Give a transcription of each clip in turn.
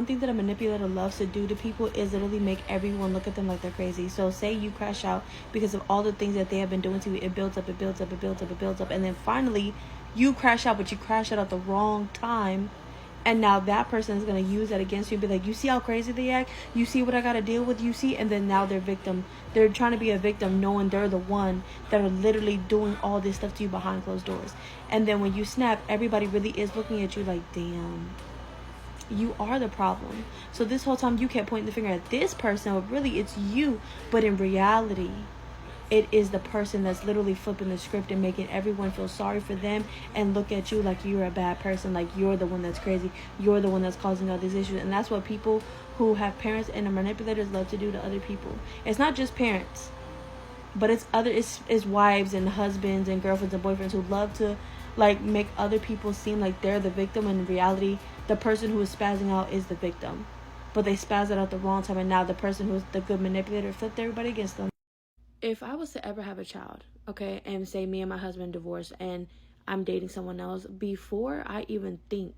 thing that a manipulator loves to do to people is literally make everyone look at them like they're crazy. So say you crash out because of all the things that they have been doing to you. It builds up, it builds up, it builds up, it builds up. And then finally you crash out, but you crash out at the wrong time. And now that person is going to use that against you and be like, you see how crazy they act? You see what I got to deal with? You see? And then now they're victim. They're trying to be a victim knowing they're the one that are literally doing all this stuff to you behind closed doors. And then when you snap, everybody really is looking at you like, damn, you are the problem. So this whole time you kept pointing the finger at this person, but really it's you. But in reality, it is the person that's literally flipping the script and making everyone feel sorry for them and look at you like you're a bad person, like you're the one that's crazy, you're the one that's causing all these issues. And that's what people who have parents and are manipulators love to do to other people. It's not just parents, but it's wives and husbands and girlfriends and boyfriends who love to like make other people seem like they're the victim, when in reality the person who is spazzing out is the victim. But they spaz it out the wrong time, and now the person who's the good manipulator flipped everybody against them. If I was to ever have a child, okay, and say me and my husband divorced and I'm dating someone else, before I even think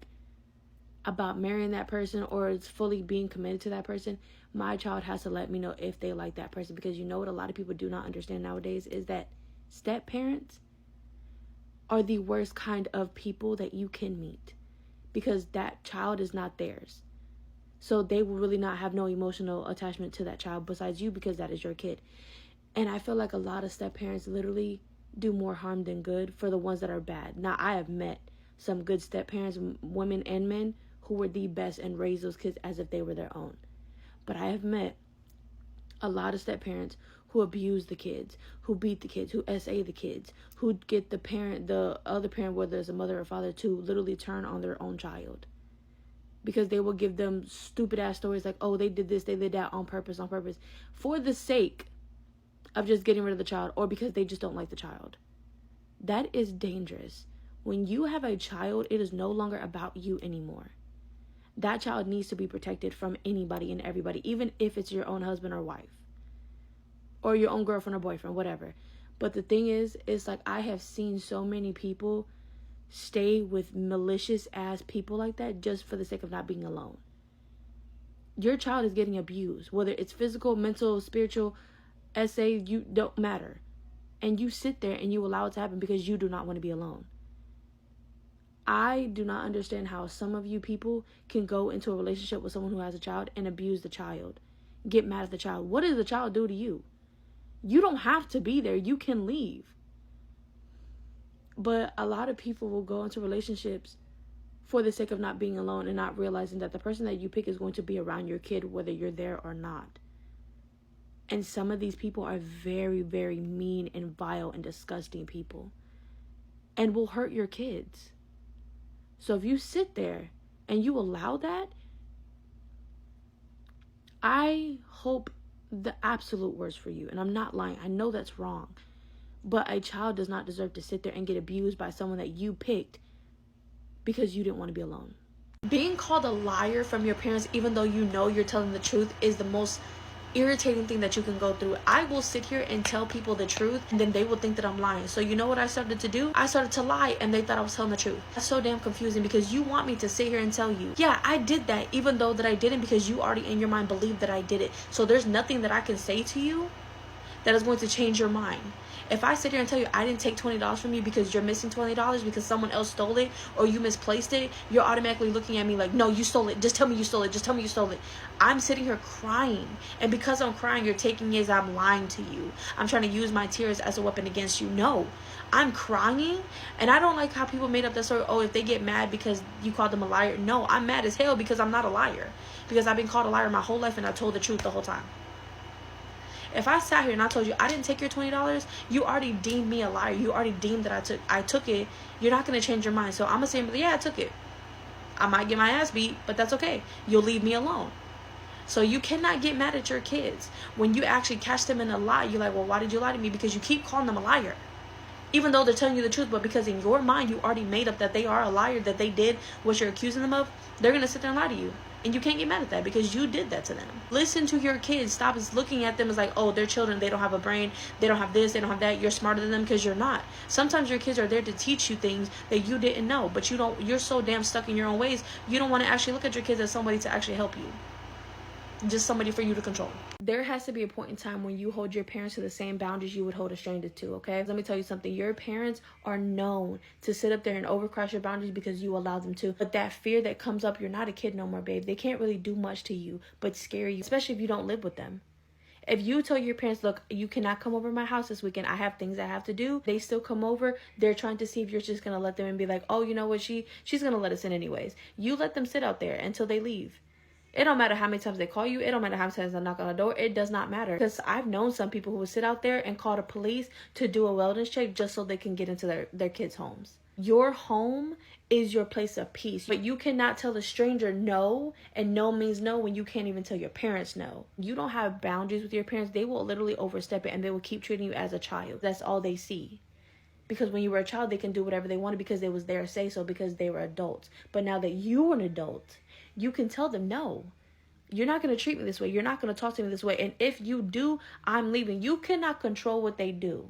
about marrying that person or fully being committed to that person, my child has to let me know if they like that person. Because you know what a lot of people do not understand nowadays is that step parents are the worst kind of people that you can meet, because that child is not theirs. So they will really not have no emotional attachment to that child besides you, because that is your kid. And I feel like a lot of step parents literally do more harm than good for the ones that are bad. Now, I have met some good step parents, women and men, who were the best and raised those kids as if they were their own. But I have met a lot of step parents who abuse the kids, who beat the kids, who SA the kids, who get the other parent, whether it's a mother or father, to literally turn on their own child. Because they will give them stupid ass stories like, oh, they did this, they did that on purpose, for the sake of just getting rid of the child, or because they just don't like the child. That is dangerous. When you have a child, it is no longer about you anymore. That child needs to be protected from anybody and everybody, even if it's your own husband or wife, or your own girlfriend or boyfriend, whatever. But the thing is, it's like I have seen so many people stay with malicious ass people like that just for the sake of not being alone. Your child is getting abused, whether it's physical, mental, spiritual, you don't matter. And you sit there and you allow it to happen because you do not want to be alone. I do not understand how some of you people can go into a relationship with someone who has a child and abuse the child. Get mad at the child. What does the child do to you? You don't have to be there. You can leave. But a lot of people will go into relationships for the sake of not being alone and not realizing that the person that you pick is going to be around your kid whether you're there or not. And some of these people are very, very mean and vile and disgusting people, and will hurt your kids. So if you sit there and you allow that, I hope the absolute worst for you. And I'm not lying. I know that's wrong. But a child does not deserve to sit there and get abused by someone that you picked because you didn't want to be alone. Being called a liar from your parents, even though you know you're telling the truth, is the most irritating thing that you can go through. I will sit here and tell people the truth, and then they will think that I'm lying. So you know what I started to do? I started to lie, and they thought I was telling the truth. That's so damn confusing, because you want me to sit here and tell you, yeah, I did that, even though that I didn't, because you already in your mind believe that I did it. So there's nothing that I can say to you that is going to change your mind. If I sit here and tell you I didn't take $20 from you because you're missing $20 because someone else stole it or you misplaced it, you're automatically looking at me like, no, you stole it. Just tell me you stole it. Just tell me you stole it. I'm sitting here crying. And because I'm crying, you're taking it as I'm lying to you. I'm trying to use my tears as a weapon against you. No, I'm crying. And I don't like how people made up that story. Oh, if they get mad because you called them a liar. No, I'm mad as hell because I'm not a liar. Because I've been called a liar my whole life and I told the truth the whole time. If I sat here and I told you I didn't take your $20, you already deemed me a liar. You already deemed that I took it. You're not going to change your mind. So I'm going to say, yeah, I took it. I might get my ass beat, but that's okay. You'll leave me alone. So you cannot get mad at your kids. When you actually catch them in a lie, you're like, well, why did you lie to me? Because you keep calling them a liar. Even though they're telling you the truth, but because in your mind you already made up that they are a liar, that they did what you're accusing them of, they're going to sit there and lie to you. And you can't get mad at that because you did that to them. Listen to your kids. Stop looking at them as like, oh, they're children. They don't have a brain. They don't have this. They don't have that. You're smarter than them, because you're not. Sometimes your kids are there to teach you things that you didn't know, but you're so damn stuck in your own ways. You don't want to actually look at your kids as somebody to actually help you. Just somebody for you to control. There has to be a point in time when you hold your parents to the same boundaries you would hold a stranger to, okay? Let me tell you something. Your parents are known to sit up there and overcross your boundaries because you allow them to. But that fear that comes up, you're not a kid no more, babe. They can't really do much to you but scare you, especially if you don't live with them. If you tell your parents, look, you cannot come over my house this weekend, I have things I have to do, they still come over, they're trying to see if you're just going to let them and be like, oh, you know what, she's going to let us in anyways. You let them sit out there until they leave. It don't matter how many times they call you. It don't matter how many times they knock on the door. It does not matter. Because I've known some people who would sit out there and call the police to do a wellness check just so they can get into their kids' homes. Your home is your place of peace. But you cannot tell a stranger no, and no means no when you can't even tell your parents no. You don't have boundaries with your parents. They will literally overstep it and they will keep treating you as a child. That's all they see. Because when you were a child, they can do whatever they wanted because it was their say-so, because they were adults. But now that you're an adult, you can tell them, no, you're not going to treat me this way. You're not going to talk to me this way. And if you do, I'm leaving. You cannot control what they do,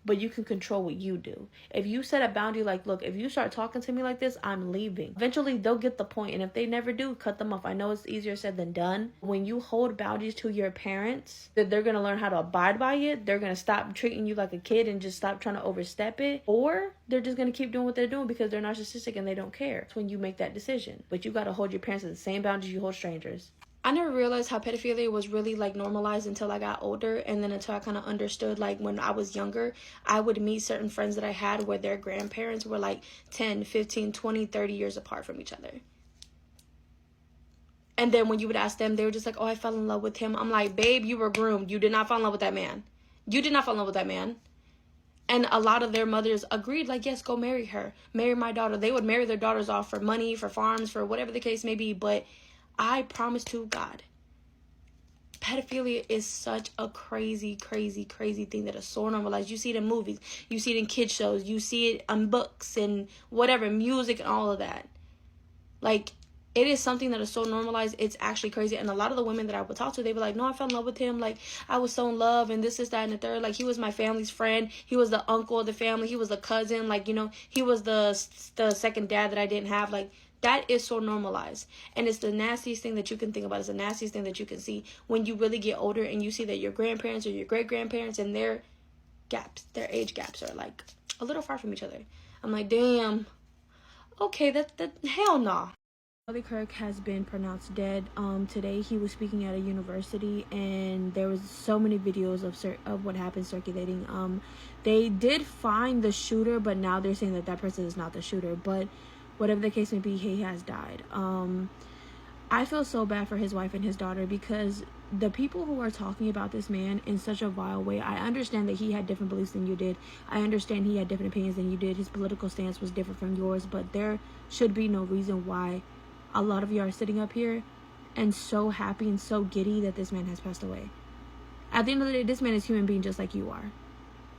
but you can control what you do. If you set a boundary like, look, if you start talking to me like this, I'm leaving. Eventually, they'll get the point. And if they never do, cut them off. I know it's easier said than done. When you hold boundaries to your parents, that they're going to learn how to abide by it. They're going to stop treating you like a kid and just stop trying to overstep it. Or they're just going to keep doing what they're doing because they're narcissistic and they don't care. It's when you make that decision. But you got to hold your parents to the same boundaries you hold strangers. I never realized how pedophilia was really like normalized until I got older, and then until I kind of understood, like when I was younger, I would meet certain friends that I had where their grandparents were like 10, 15, 20, 30 years apart from each other. And then when you would ask them, they were just like, oh, I fell in love with him. I'm like, babe, you were groomed. You did not fall in love with that man. You did not fall in love with that man. And a lot of their mothers agreed, like, yes, go marry her. Marry my daughter. They would marry their daughters off for money, for farms, for whatever the case may be. But I promise to God, pedophilia is such a crazy, crazy, crazy thing that is so normalized. You see it in movies. You see it in kids shows. You see it on books and whatever, music and all of that. Like, it is something that is so normalized. It's actually crazy. And a lot of the women that I would talk to, they were like, no, I fell in love with him. Like, I was so in love and this, that, and the third. Like, he was my family's friend. He was the uncle of the family. He was the cousin. Like, you know, he was the second dad that I didn't have. Like, that is so normalized. And it's the nastiest thing that you can think about. It's the nastiest thing that you can see when you really get older and you see that your grandparents or your great-grandparents and their age gaps are like a little far from each other. I'm like, damn. Okay, that hell no. Charlie Kirk has been pronounced dead. Today he was speaking at a university and there was so many videos of what happened circulating. They did find the shooter, but now they're saying that person is not the shooter. But whatever the case may be, he has died. I feel so bad for his wife and his daughter because the people who are talking about this man in such a vile way, I understand that he had different beliefs than you did. I understand he had different opinions than you did. His political stance was different from yours, but there should be no reason why a lot of you are sitting up here and so happy and so giddy that this man has passed away. At the end of the day, this man is a human being just like you are.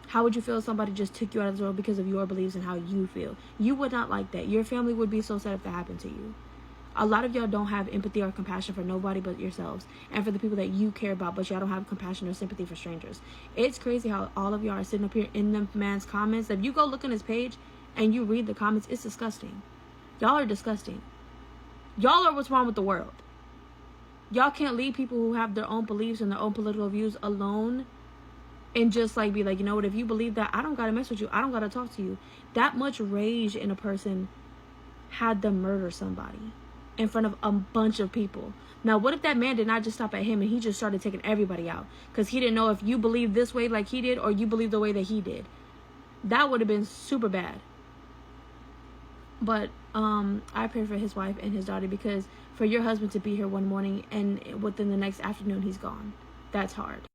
How would you feel if somebody just took you out of the world because of your beliefs and how you feel? You would not like that. Your family would be so sad if that happened to you. A lot of y'all don't have empathy or compassion for nobody but yourselves and for the people that you care about, but y'all don't have compassion or sympathy for strangers. It's crazy how all of y'all are sitting up here in the man's comments. If you go look on his page and you read the comments, it's disgusting. Y'all are disgusting. Y'all are what's wrong with the world. Y'all can't leave people who have their own beliefs and their own political views alone and just like be like, you know what, if you believe that, I don't gotta mess with you. I don't gotta talk to you. That much rage in a person had them murder somebody in front of a bunch of people. Now, what if that man did not just stop at him and he just started taking everybody out? Because he didn't know if you believe this way like he did or you believe the way that he did. That would have been super bad. But I pray for his wife and his daughter because for your husband to be here one morning and within the next afternoon he's gone. That's hard.